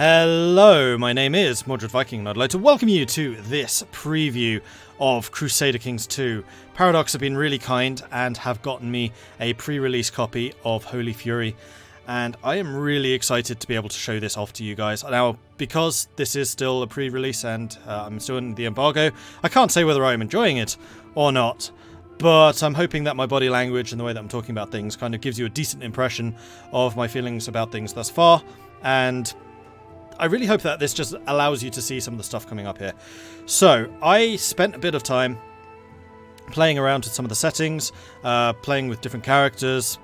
Hello, my name is Mordred Viking, and I'd like to welcome you to this preview of Crusader Kings II. Paradox have been really kind and have gotten me a pre-release copy of Holy Fury, and I am really excited to be able to show this off to you guys. Now, because this is still a pre-release and I'm still in the embargo, I can't say whether I'm enjoying it or not, but I'm hoping that my body language and the way that I'm talking about things kind of gives you a decent impression of my feelings about things thus far, and I really hope that this just allows you to see some of the stuff coming up here. So, I spent a bit of time playing around with some of the settings, playing with different characters,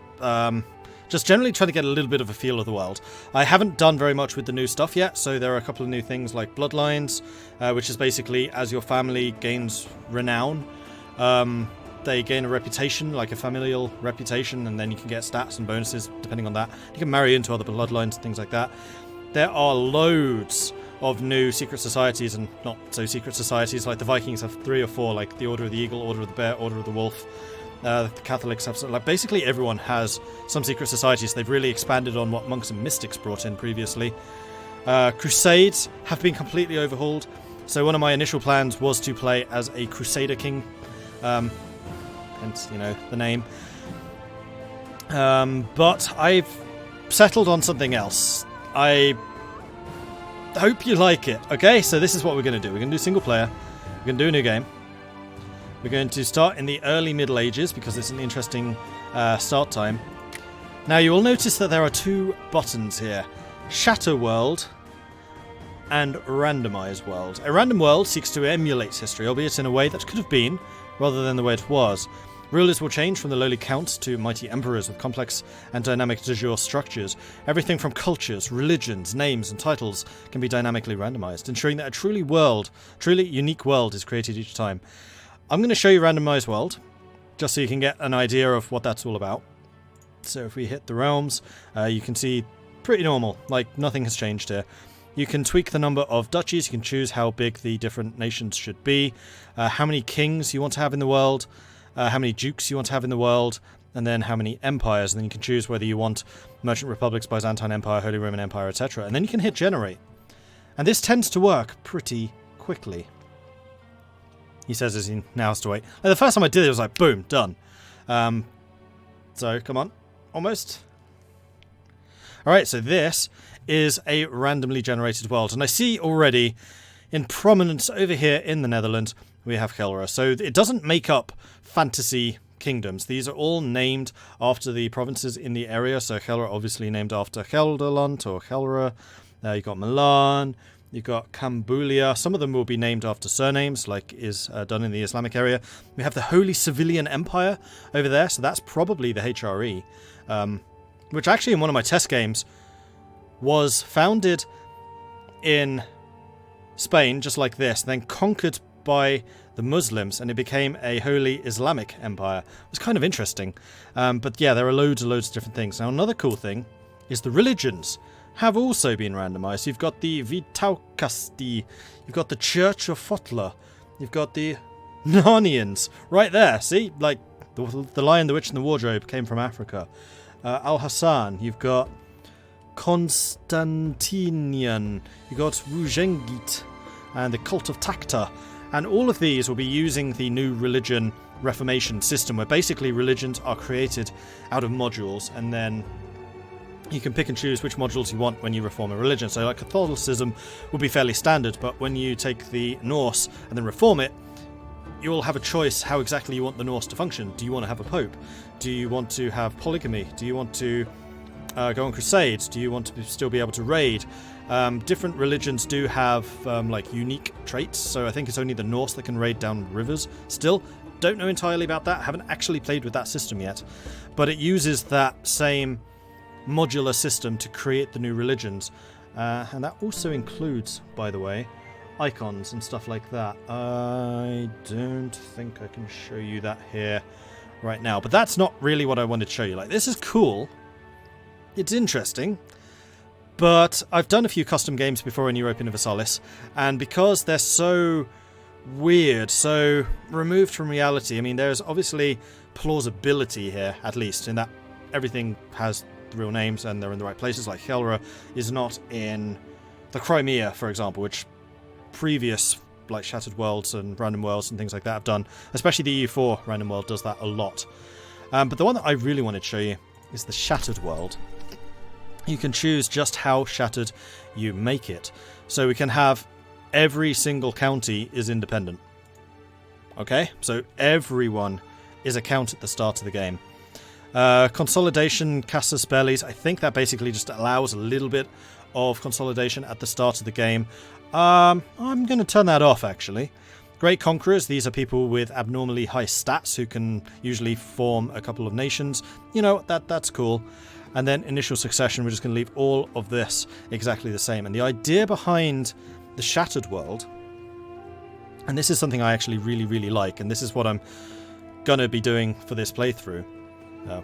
just generally trying to get a little bit of a feel of the world. I haven't done very much with the new stuff yet, so there are a couple of new things like Bloodlines, which is basically as your family gains renown, they gain a reputation, like a familial reputation, and then you can get stats and bonuses depending on that. You can marry into other bloodlines and things like that. There are loads of new secret societies and not so secret societies, like the Vikings have 3 or 4, like the Order of the Eagle, Order of the Bear, Order of the Wolf. The Catholics have, like, basically everyone has some secret societies. They've really expanded on what monks and mystics brought in previously. Crusades have been completely overhauled. So one of my initial plans was to play as a Crusader King, hence, you know, the name. But I've settled on something else. I hope you like it. Okay, so this is what we're going to do. We're going to do single player. We're going to do a new game. We're going to start in the early Middle Ages because it's an interesting start time. Now you will notice that there are 2 buttons here. Shatter World and Randomize World. A random world seeks to emulate history, albeit in a way that could have been, rather than the way it was. Rulers will change from the lowly counts to mighty emperors with complex and dynamic de jure structures. Everything from cultures, religions, names, and titles can be dynamically randomized, ensuring that a truly unique world is created each time. I'm going to show you Randomized World, just so you can get an idea of what that's all about. So if we hit the realms, you can see pretty normal, like nothing has changed here. You can tweak the number of duchies, you can choose how big the different nations should be, how many kings you want to have in the world, how many dukes you want to have in the world, and then how many empires, and then you can choose whether you want Merchant Republics, Byzantine Empire, Holy Roman Empire, etc. And then you can hit generate. And this tends to work pretty quickly. He says as he now has to wait. Like, the first time I did it, it was like, boom, done. So, come on. Almost. Alright, so this is a randomly generated world. And I see already, in prominence over here in the Netherlands, we have Gelre. So it doesn't make up fantasy kingdoms. These are all named after the provinces in the area. So Gelre obviously named after Gelderland or Gelre. You've got Milan. You've got Cambodia. Some of them will be named after surnames, like is done in the Islamic area. We have the Holy Civilian Empire over there. So that's probably the HRE. Which actually in one of my test games was founded in Spain, just like this, then conquered by the Muslims, and it became a Holy Islamic Empire. It was kind of interesting. But yeah, there are loads and loads of different things. Now, another cool thing is the religions have also been randomized. You've got the Vitaukasti, you've got the Church of Fotla, you've got the Narnians, right there, see? Like, the Lion, the Witch, and the Wardrobe came from Africa. Al-Hassan, you've got Constantinian, you've got Rujengit, and the Cult of Takta. And all of these will be using the new religion reformation system, where basically religions are created out of modules, and then you can pick and choose which modules you want when you reform a religion. So like Catholicism would be fairly standard, but when you take the Norse and then reform it, you will have a choice how exactly you want the Norse to function. Do you want to have a pope? Do you want to have polygamy? Do you want to go on crusades? Do you want to still be able to raid? Different religions do have like unique traits, so I think it's only the Norse that can raid down rivers still. Don't know entirely about that, haven't actually played with that system yet, but it uses that same modular system to create the new religions, and that also includes, by the way, icons and stuff like that. I don't think I can show you that here right now, but that's not really what I wanted to show you. Like, this is cool, it's interesting, but I've done a few custom games before in Europe Universalis, and because they're so weird, so removed from reality, I mean, there's obviously plausibility here, at least, in that everything has real names and they're in the right places. Like Gelre is not in the Crimea, for example, which previous like Shattered Worlds and Random Worlds and things like that have done. Especially the EU4 Random World does that a lot. But the one that I really wanted to show you is the Shattered World. You can choose just how shattered you make it. So we can have every single county is independent. Okay, so everyone is a count at the start of the game. Consolidation, Casus Bellis, I think that basically just allows a little bit of consolidation at the start of the game. I'm going to turn that off, actually. Great Conquerors, these are people with abnormally high stats who can usually form a couple of nations. You know, that's cool. And then Initial Succession, we're just going to leave all of this exactly the same. And the idea behind the Shattered World, and this is something I actually really, really like, and this is what I'm going to be doing for this playthrough,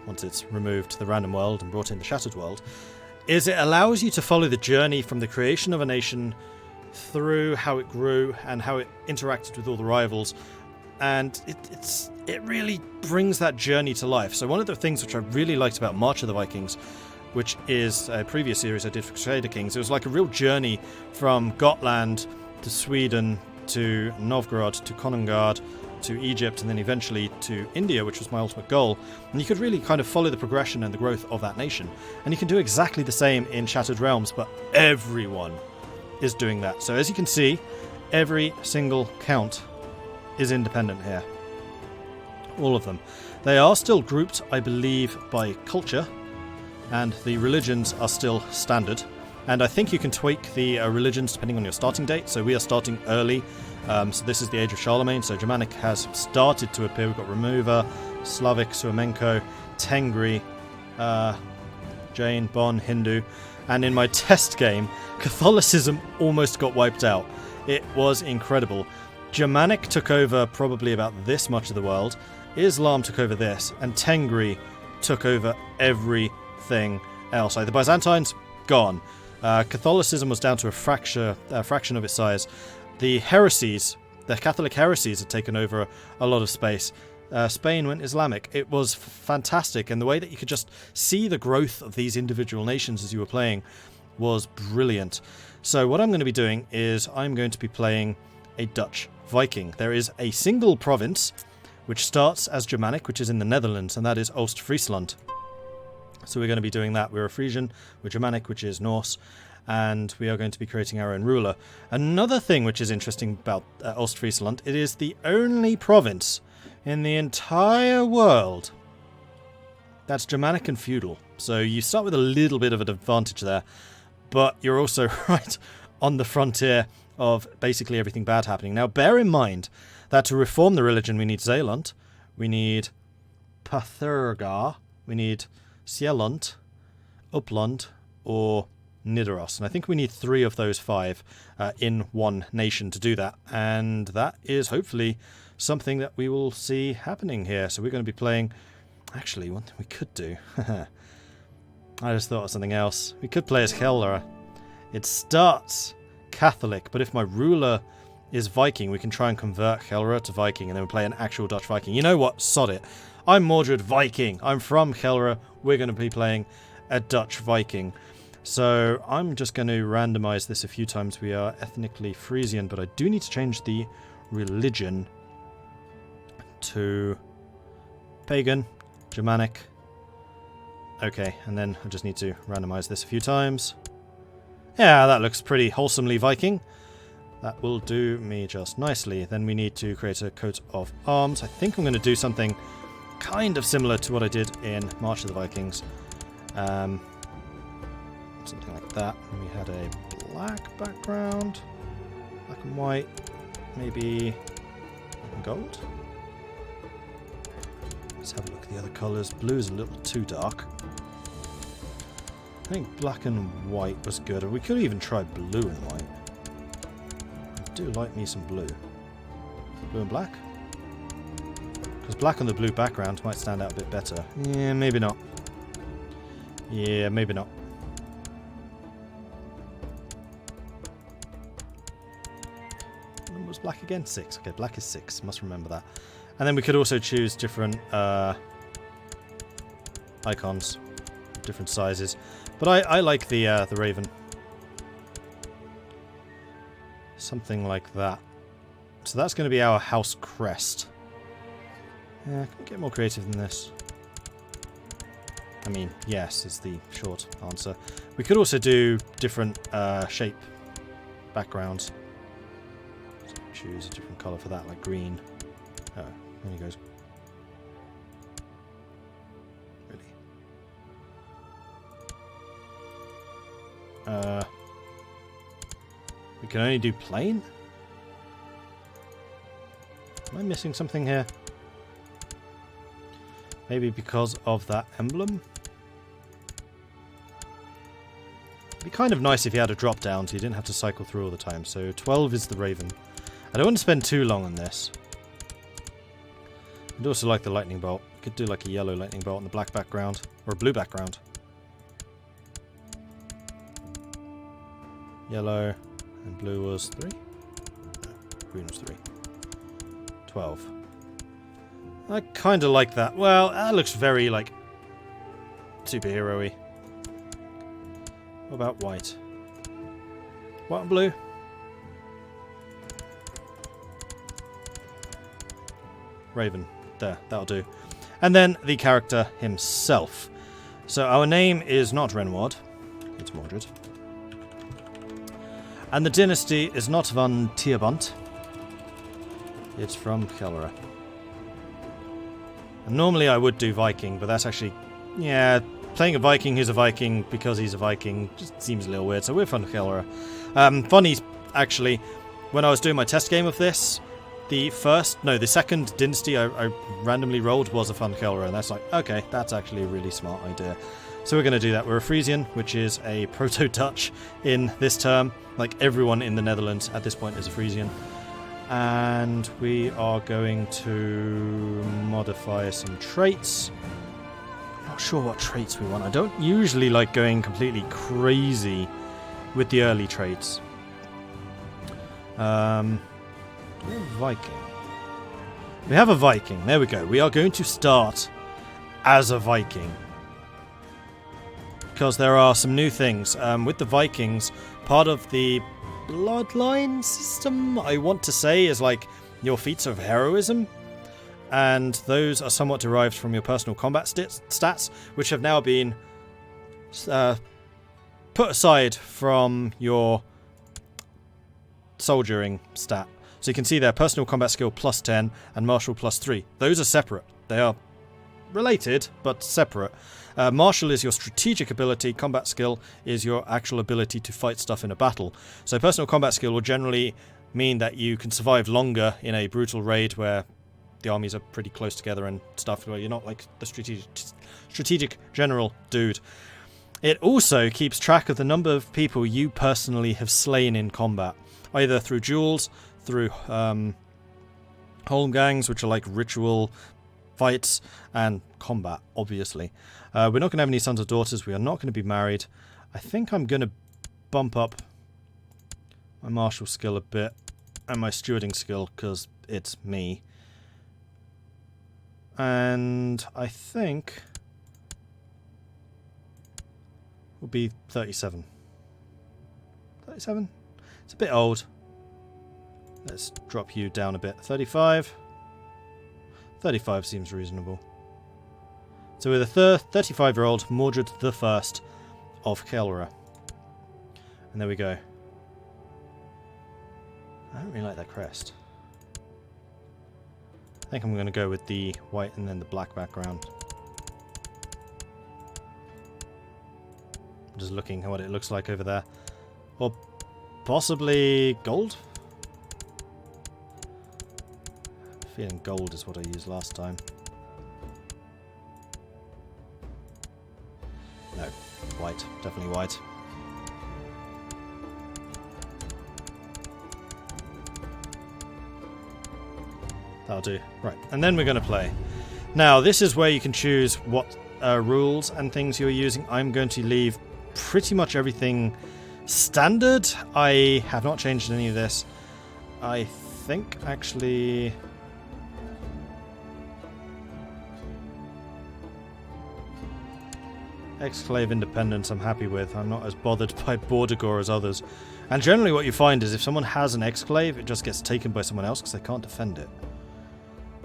once it's removed the Random World and brought in the Shattered World, is it allows you to follow the journey from the creation of a nation through how it grew and how it interacted with all the rivals, and it really brings that journey to life. So one of the things which I really liked about March of the Vikings, which is a previous series I did for Crusader Kings, it was like a real journey from Gotland to Sweden to Novgorod to Konungard to Egypt and then eventually to India, which was my ultimate goal. And you could really kind of follow the progression and the growth of that nation. And you can do exactly the same in Shattered Realms, but everyone is doing that. So as you can see, every single count is independent here. All of them. They are still grouped, I believe, by culture, and the religions are still standard. And I think you can tweak the religions depending on your starting date. So we are starting early. So this is the Age of Charlemagne. So Germanic has started to appear. We've got Remover, Slavic, Suamenko, Tengri, Jain, Bon, Hindu. And in my test game, Catholicism almost got wiped out. It was incredible. Germanic took over probably about this much of the world. Islam took over this. And Tengri took over everything else. Like the Byzantines, gone. Catholicism was down to a fraction of its size. The heresies, the Catholic heresies had taken over a lot of space. Spain went Islamic. It was fantastic, and the way that you could just see the growth of these individual nations as you were playing was brilliant. So what I'm going to be doing is I'm going to be playing a Dutch Viking. There is a single province which starts as Germanic, which is in the Netherlands, and that is Oost-Friesland. So we're going to be doing that. We're a Frisian, we're Germanic, which is Norse, and we are going to be creating our own ruler. Another thing which is interesting about Oost-Friesland, it is the only province in the entire world that's Germanic and feudal. So you start with a little bit of an advantage there, but you're also right on the frontier of basically everything bad happening. Now bear in mind that to reform the religion we need Zeeland, we need Pathergar, we need Sieland, Uppland, or Nidaros. And I think we need 3 of those 5 in one nation to do that. And that is hopefully something that we will see happening here. So we're going to be playing... Actually, one thing we could do... I just thought of something else. We could play as Gelre. It starts Catholic, but if my ruler is Viking, we can try and convert Gelre to Viking, and then we play an actual Dutch Viking. You know what? Sod it. I'm Mordred Viking. I'm from Gelre. We're going to be playing a Dutch Viking. So I'm just going to randomize this a few times. We are ethnically Frisian, but I do need to change the religion to pagan, Germanic. Okay, and then I just need to randomize this a few times. Yeah, that looks pretty wholesomely Viking. That will do me just nicely. Then we need to create a coat of arms. I think I'm going to do something kind of similar to what I did in March of the Vikings. Something like that. We had a black background, black and white, maybe gold. Let's have a look at the other colours. Blue is a little too dark. I think black and white was good, or we could even try blue and white. I do like me some blue. Blue and black? Because black on the blue background might stand out a bit better. Yeah, maybe not. Yeah, maybe not. What number was black again? 6. Okay, black is 6. Must remember that. And then we could also choose different icons, different sizes. But I like the raven. Something like that. So that's going to be our house crest. Yeah, can we get more creative than this? I mean, yes is the short answer. We could also do different shape backgrounds. So choose a different colour for that, like green. Oh, there he goes. Really? We can only do plain? Am I missing something here? Maybe because of that emblem? It'd be kind of nice if you had a drop down so you didn't have to cycle through all the time. So 12 is the Raven. I don't want to spend too long on this. I'd also like the lightning bolt. Could do like a yellow lightning bolt on the black background. Or a blue background. Yellow and blue was 3? No, green was 3. 12. I kind of like that. Well, that looks very, like, superhero-y. What about white? White and blue? Raven. There, that'll do. And then the character himself. So our name is not Renward. It's Mordred. And the dynasty is not Van Tierbunt. It's from Gelre. And normally I would do Viking, but that's actually... Yeah, playing a Viking who's a Viking because he's a Viking just seems a little weird, so we're from Gelre. Funny, actually, when I was doing my test game of this, the second dynasty I randomly rolled was a Van Gelre, and that's like, okay, that's actually a really smart idea. So we're going to do that. We're a Frisian, which is a proto-Dutch in this term. Like everyone in the Netherlands at this point is a Frisian. And we are going to modify some traits. I'm not sure what traits we want. I don't usually like going completely crazy with the early traits. We're a Viking. We have a Viking. There we go. We are going to start as a Viking. Because there are some new things. With the Vikings, part of the Bloodline system, I want to say, is like your feats of heroism. And those are somewhat derived from your personal combat stats, which have now been put aside from your soldiering stat. So you can see there, personal combat skill plus 10 and martial plus 3. Those are separate. They are related, but separate. Martial is your strategic ability, combat skill is your actual ability to fight stuff in a battle. So personal combat skill will generally mean that you can survive longer in a brutal raid where the armies are pretty close together and stuff, where you're not like the strategic general dude. It also keeps track of the number of people you personally have slain in combat, either through duels, through holmgangs, which are like ritual fights, and combat, obviously. We're not going to have any sons or daughters. We are not going to be married. I think I'm going to bump up my martial skill a bit and my stewarding skill because it's me. And I think will be 37. 37? It's a bit old. Let's drop you down a bit. 35. 35 seems reasonable. So we're the 35-year-old Mordred the First of Gelre. And there we go. I don't really like that crest. I think I'm going to go with the white and then the black background. I'm just looking at what it looks like over there. Or possibly gold? I'm feeling gold is what I used last time. No, white. Definitely white. That'll do. Right, and then we're going to play. Now, this is where you can choose what rules and things you're using. I'm going to leave pretty much everything standard. I have not changed any of this. I think, actually... exclave independence I'm happy with. I'm not as bothered by border gore as others. And generally what you find is if someone has an exclave, it just gets taken by someone else because they can't defend it.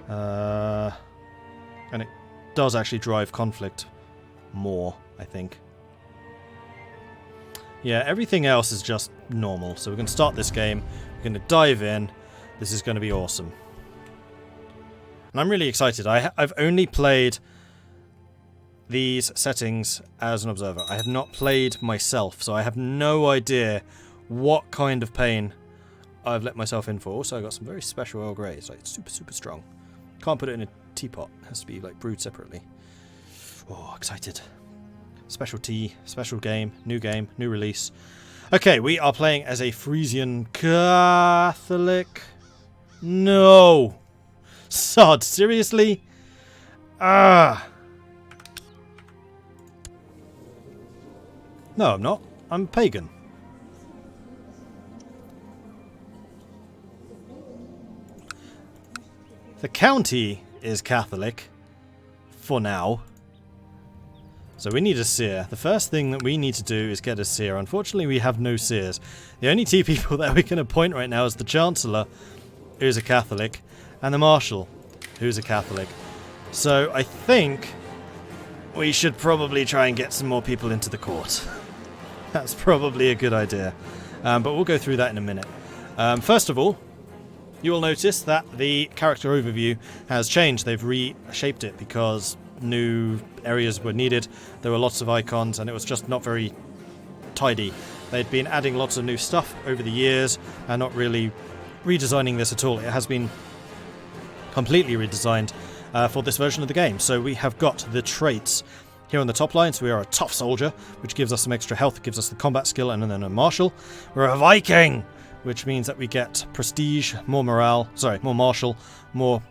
And it does actually drive conflict more, I think. Yeah, everything else is just normal. So we're going to start this game. We're going to dive in. This is going to be awesome. And I'm really excited. I've only played these settings as an observer. I have not played myself, so I have no idea what kind of pain I've let myself in for. Also, I got some very special Earl Greys, like super, super strong. Can't put it in a teapot. It has to be like brewed separately. Oh, excited. Special tea, special game, new release. Okay, we are playing as a Frisian Catholic. No! Sod, seriously? Ah! No, I'm not. I'm pagan. The county is Catholic. For now. So we need a seer. The first thing that we need to do is get a seer. Unfortunately, we have no seers. The only two people that we can appoint right now is the Chancellor, who's a Catholic, and the Marshal, who's a Catholic. So I think we should probably try and get some more people into the court. That's probably a good idea. But we'll go through that in a minute. First of all, you will notice that the character overview has changed. They've reshaped it because new areas were needed. There were lots of icons and it was just not very tidy. They'd been adding lots of new stuff over the years and not really redesigning this at all. It has been completely redesigned for this version of the game. So we have got the traits here on the top line. So we are a tough soldier, which gives us some extra health, gives us the combat skill, and then a martial. We're a Viking, which means that we get prestige, more morale, more martial,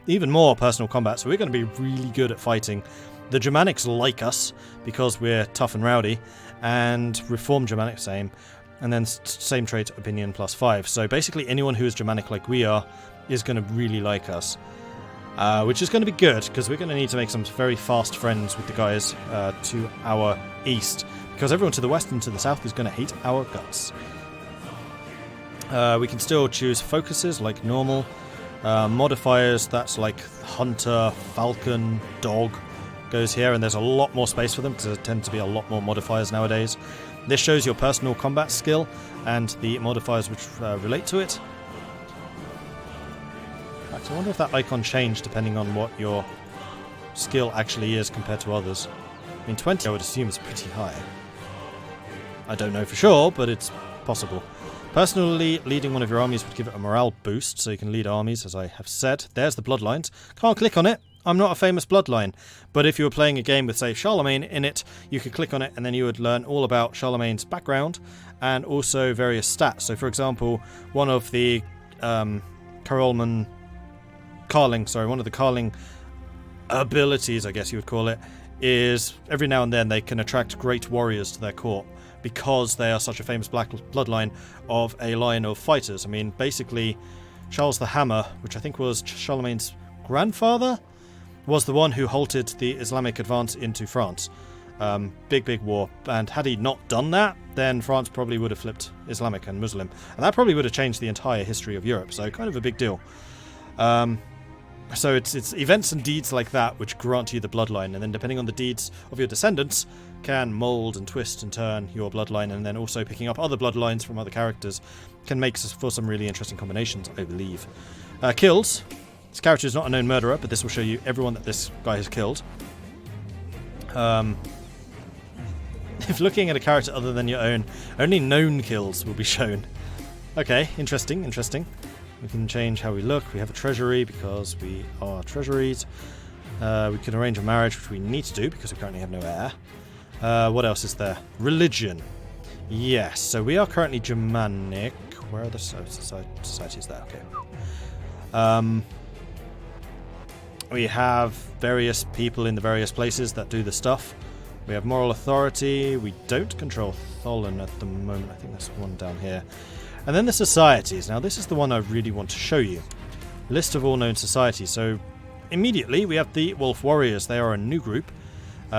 even more personal combat. So we're going to be really good at fighting. The Germanics like us because we're tough and rowdy, and Reformed Germanic same, and then same trait opinion +5. So basically anyone who is Germanic like we are is going to really like us, which is going to be good because we're going to need to make some very fast friends with the guys to our east, because everyone to the west and to the south is going to hate our guts. We can still choose focuses like normal. Modifiers, that's like hunter, falcon, dog goes here, and there's a lot more space for them because there tend to be a lot more modifiers nowadays. This shows your personal combat skill and the modifiers which relate to it. In fact, I wonder if that icon changed depending on what your skill actually is compared to others. I mean, 20 I would assume is pretty high. I don't know for sure, but it's possible. Personally, leading one of your armies would give it a morale boost, so you can lead armies, as I have said. There's the Bloodlines. Can't click on it. I'm not a famous Bloodline. But if you were playing a game with, say, Charlemagne in it, you could click on it and then you would learn all about Charlemagne's background and also various stats. So, for example, one of the Carling abilities, I guess you would call it, is every now and then they can attract great warriors to their court, because they are such a famous black bloodline of a line of fighters. I mean, basically, Charles the Hammer, which I think was Charlemagne's grandfather, was the one who halted the Islamic advance into France. Big war. And had he not done that, then France probably would have flipped Islamic and Muslim. And that probably would have changed the entire history of Europe. So kind of a big deal. So it's events and deeds like that which grant you the bloodline, and then depending on the deeds of your descendants can mould and twist and turn your bloodline, and then also picking up other bloodlines from other characters can make for some really interesting combinations, I believe. Kills. This character is not a known murderer, but this will show you everyone that this guy has killed. If looking at a character other than your own, only known kills will be shown. Okay, interesting. We can change how we look. We have a treasury because we are treasuries. We can arrange a marriage, which we need to do because we currently have no heir. What else is there? Religion. Yes, so we are currently Germanic. Where are the societies there? Okay. We have various people in the various places that do the stuff. We have moral authority. We don't control Tholen at the moment. I think there's one down here. And then the societies. Now this is the one I really want to show you. List of all known societies. So immediately we have the Wolf Warriors. They are a new group.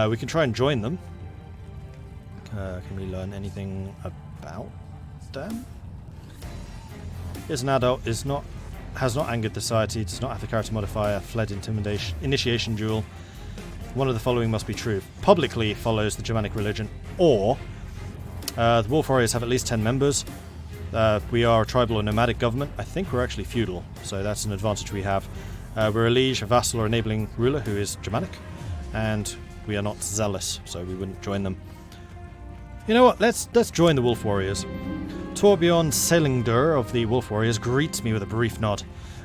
We can try and join them. Can we learn anything about them? Is an adult, has not angered the society, does not have the character modifier, fled initiation duel. One of the following must be true. Publicly follows the Germanic religion, or the Wolf Warriors have at least 10 members. We are a tribal or nomadic government. I think we're actually feudal, so that's an advantage we have. We're a liege, a vassal, or enabling ruler who is Germanic, and we are not zealous, so we wouldn't join them. You know what? Let's join the Wolf Warriors. Torbjorn Selingdur of the Wolf Warriors greets me with a brief nod.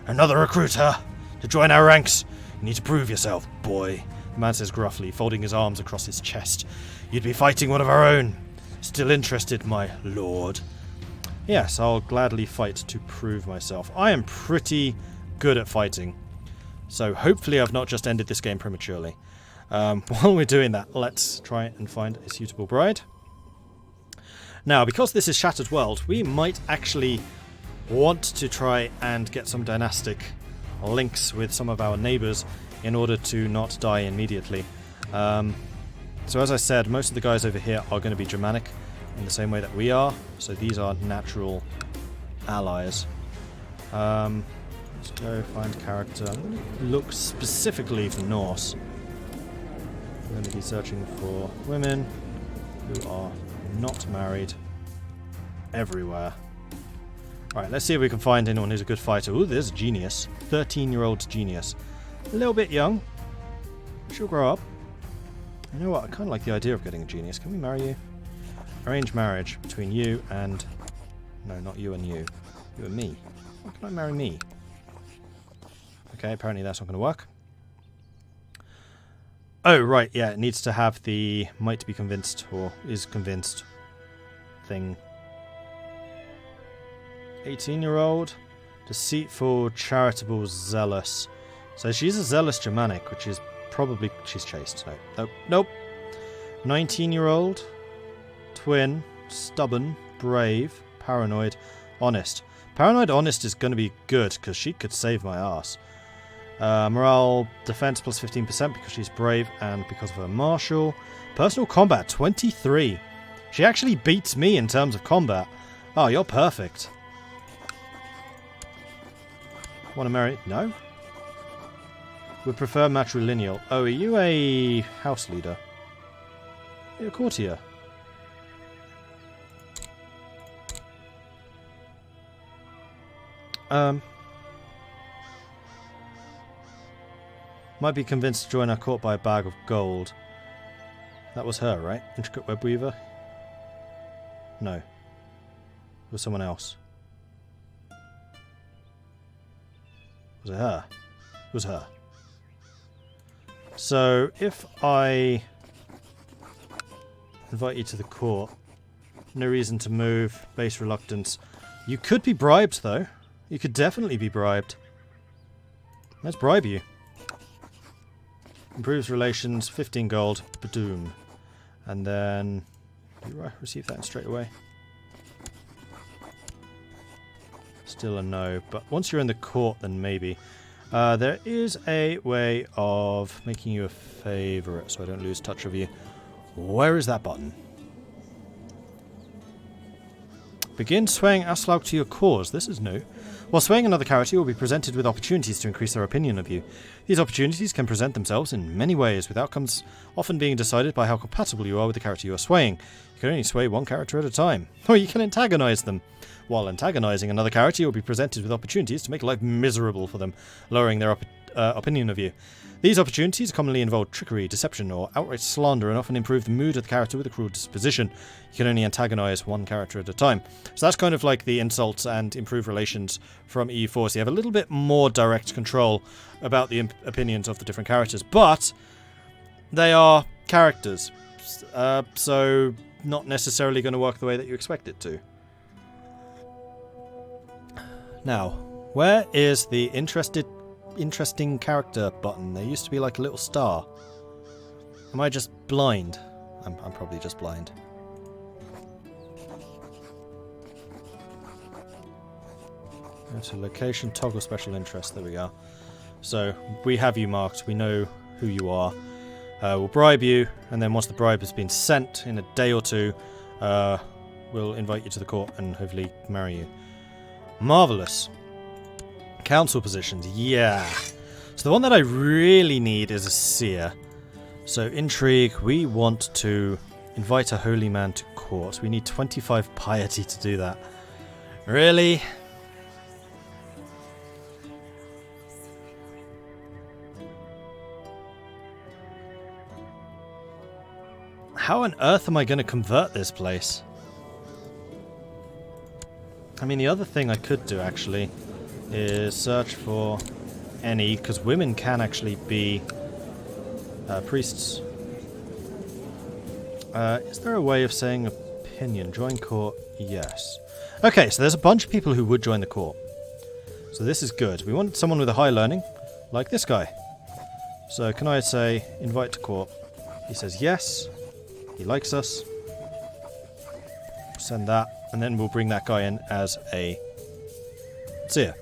Another recruiter to join our ranks. You need to prove yourself, boy. The man says gruffly, folding his arms across his chest. You'd be fighting one of our own. Still interested, my lord? Yes, I'll gladly fight to prove myself. I am pretty good at fighting. So hopefully I've not just ended this game prematurely. While we're doing that, let's try and find a suitable bride. Now, because this is Shattered World, we might actually want to try and get some dynastic links with some of our neighbours in order to not die immediately. So as I said, most of the guys over here are going to be Germanic in the same way that we are, so these are natural allies. Let's go find character. I'm going to look specifically for Norse. I'm going to be searching for women who are not married everywhere. Alright, let's see if we can find anyone who's a good fighter. Ooh, there's a genius. 13-year-old genius. A little bit young. She'll grow up. You know what? I kind of like the idea of getting a genius. Can we marry you? Arrange marriage between you and... No, not you and you. You and me. Why can I marry me? Okay, apparently that's not going to work. Oh, right, yeah, it needs to have the might be convinced, or is convinced thing. 18-year-old, deceitful, charitable, zealous. So she's a zealous Germanic, which is probably... She's chaste. No. Nope. Nope. 19-year-old, twin, stubborn, brave, paranoid, honest. Paranoid honest is going to be good, because she could save my ass. Morale, defense plus 15% because she's brave and because of her martial. Personal combat, 23. She actually beats me in terms of combat. Oh, you're perfect. Want to marry? No? Would prefer matrilineal. Oh, are you a house leader? You're a courtier. Might be convinced to join our court by a bag of gold. That was her, right? Intricate web weaver? No. It was someone else. Was it her? It was her. So, if I invite you to the court, no reason to move, base reluctance. You could be bribed, though. You could definitely be bribed. Let's bribe you. Improves relations, 15 gold, badoom. And then... Do you receive that straight away? Still a no, but once you're in the court, then maybe. There is a way of making you a favourite, so I don't lose touch of you. Where is that button? Begin swaying Aslaug to your cause. This is new. While swaying another character, you will be presented with opportunities to increase their opinion of you. These opportunities can present themselves in many ways, with outcomes often being decided by how compatible you are with the character you are swaying. You can only sway one character at a time, or you can antagonize them. While antagonizing another character, you will be presented with opportunities to make life miserable for them, lowering their opinion of you. These opportunities commonly involve trickery, deception, or outright slander, and often improve the mood of the character with a cruel disposition. You can only antagonize one character at a time. So that's kind of like the insults and improve relations from EU4. So you have a little bit more direct control about the opinions of the different characters, but they are characters, so not necessarily going to work the way that you expect it to. Now, where is the interesting character button? There used to be like a little star. Am I just blind? I'm probably just blind. Go to location, toggle special interest. There we are. So we have you marked. We know who you are. We'll bribe you, and then once the bribe has been sent in a day or two, we'll invite you to the court and hopefully marry you. Marvellous. Council positions, yeah. So the one that I really need is a seer. So intrigue, we want to invite a holy man to court. We need 25 piety to do that. Really? How on earth am I going to convert this place? I mean, the other thing I could do, actually, is search for any, because women can actually be priests. Is there a way of saying opinion? Join court? Yes. Okay, so there's a bunch of people who would join the court. So this is good. We want someone with a high learning, like this guy. So can I say, invite to court? He says yes. He likes us. Send that, and then we'll bring that guy in as a seer.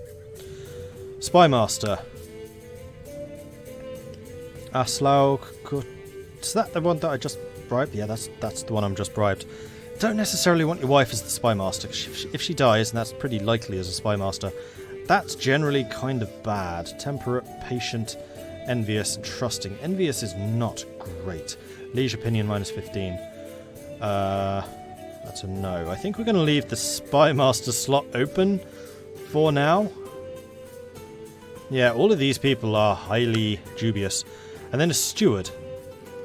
Spy Master. Aslaug. Is that the one that I just bribed? Yeah, that's the one I'm just bribed. Don't necessarily want your wife as the Spy Master. If she dies, and that's pretty likely as a Spy Master, that's generally kind of bad. Temperate, patient, envious, and trusting. Envious is not great. Liege opinion -15. That's a no. I think we're going to leave the Spy Master slot open for now. Yeah, all of these people are highly dubious. And then a steward.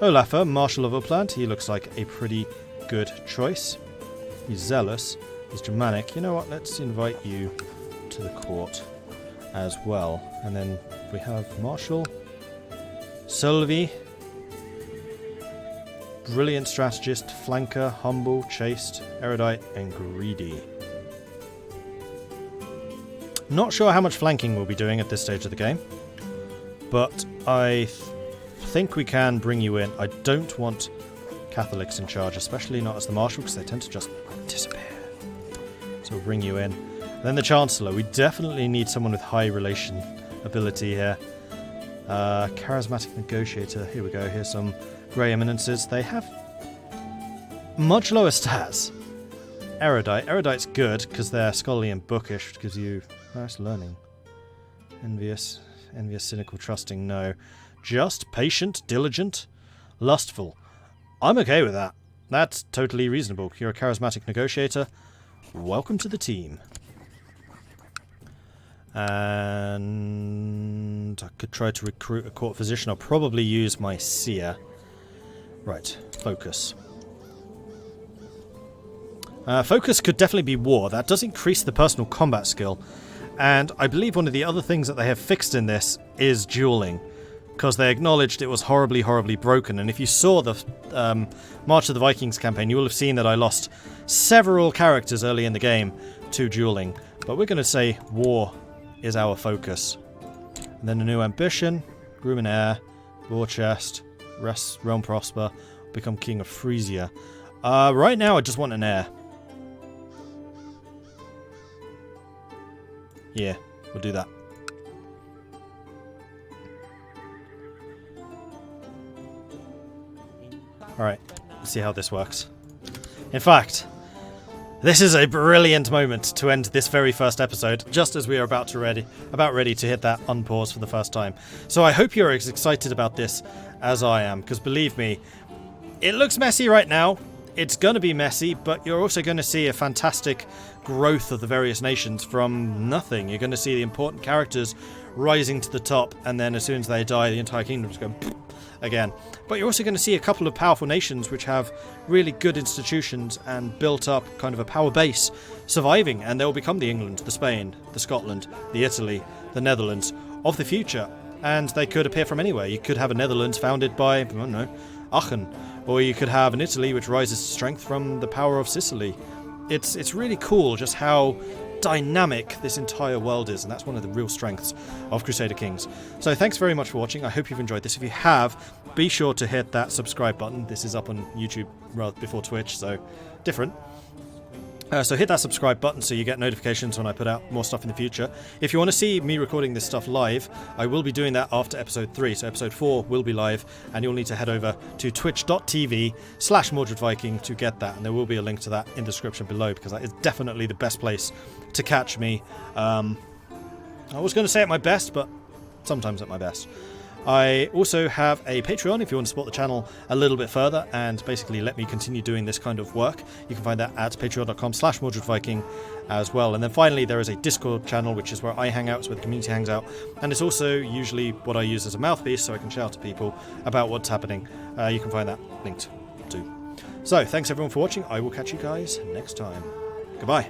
Olafur, Marshal of Upland. He looks like a pretty good choice. He's zealous. He's Germanic. You know what? Let's invite you to the court as well. And then we have Marshal. Sylvie. Brilliant strategist, flanker, humble, chaste, erudite, and greedy. Not sure how much flanking we'll be doing at this stage of the game, but I think we can bring you in. I don't want Catholics in charge, especially not as the Marshal, because they tend to just disappear. So we'll bring you in. And then the Chancellor. We definitely need someone with high relation ability here. Charismatic Negotiator. Here we go. Here's some Grey Eminences. They have much lower stats. Erudite. Erudite's good because they're scholarly and bookish, which gives you nice learning. Envious. Envious, cynical, trusting. No. Just patient, diligent, lustful. I'm okay with that. That's totally reasonable. You're a charismatic negotiator. Welcome to the team. And I could try to recruit a court physician. I'll probably use my seer. Right, focus. Focus could definitely be war. That does increase the personal combat skill. And I believe one of the other things that they have fixed in this is dueling. Because they acknowledged it was horribly, horribly broken. And if you saw the March of the Vikings campaign, you will have seen that I lost several characters early in the game to dueling. But we're going to say war is our focus. And then a new ambition, groom and heir, war chest, realm prosper, become king of Frisia. Right now I just want an heir. Yeah, we'll do that. Alright, let's see how this works. In fact, this is a brilliant moment to end this very first episode, just as we are about ready to hit that unpause for the first time. So I hope you're as excited about this as I am, because believe me, it looks messy right now. It's going to be messy, but you're also going to see a fantastic growth of the various nations from nothing. You're going to see the important characters rising to the top, and then as soon as they die, the entire kingdom's going again. But you're also going to see a couple of powerful nations which have really good institutions and built up kind of a power base surviving, and they'll become the England, the Spain, the Scotland, the Italy, the Netherlands of the future. And they could appear from anywhere. You could have a Netherlands founded by, I don't know, Aachen, or you could have an Italy which rises to strength from the power of Sicily. It's really cool just how dynamic this entire world is, and that's one of the real strengths of Crusader Kings. So thanks very much for watching. I hope you've enjoyed this. If you have, be sure to hit that subscribe button. This is up on YouTube rather before Twitch, so different. So hit that subscribe button so you get notifications when I put out more stuff in the future. If you want to see me recording this stuff live, I will be doing that after episode 3. So episode 4 will be live, and you'll need to head over to twitch.tv/Mordred Viking to get that. And there will be a link to that in the description below, because that is definitely the best place to catch me. I was going to say at my best, but sometimes at my best. I also have a Patreon if you want to support the channel a little bit further and basically let me continue doing this kind of work. You can find that at patreon.com/Mordred Viking as well. And then finally, there is a Discord channel, which is where I hang out, it's where the community hangs out. And it's also usually what I use as a mouthpiece, so I can shout to people about what's happening. You can find that linked too. So, thanks everyone for watching. I will catch you guys next time. Goodbye.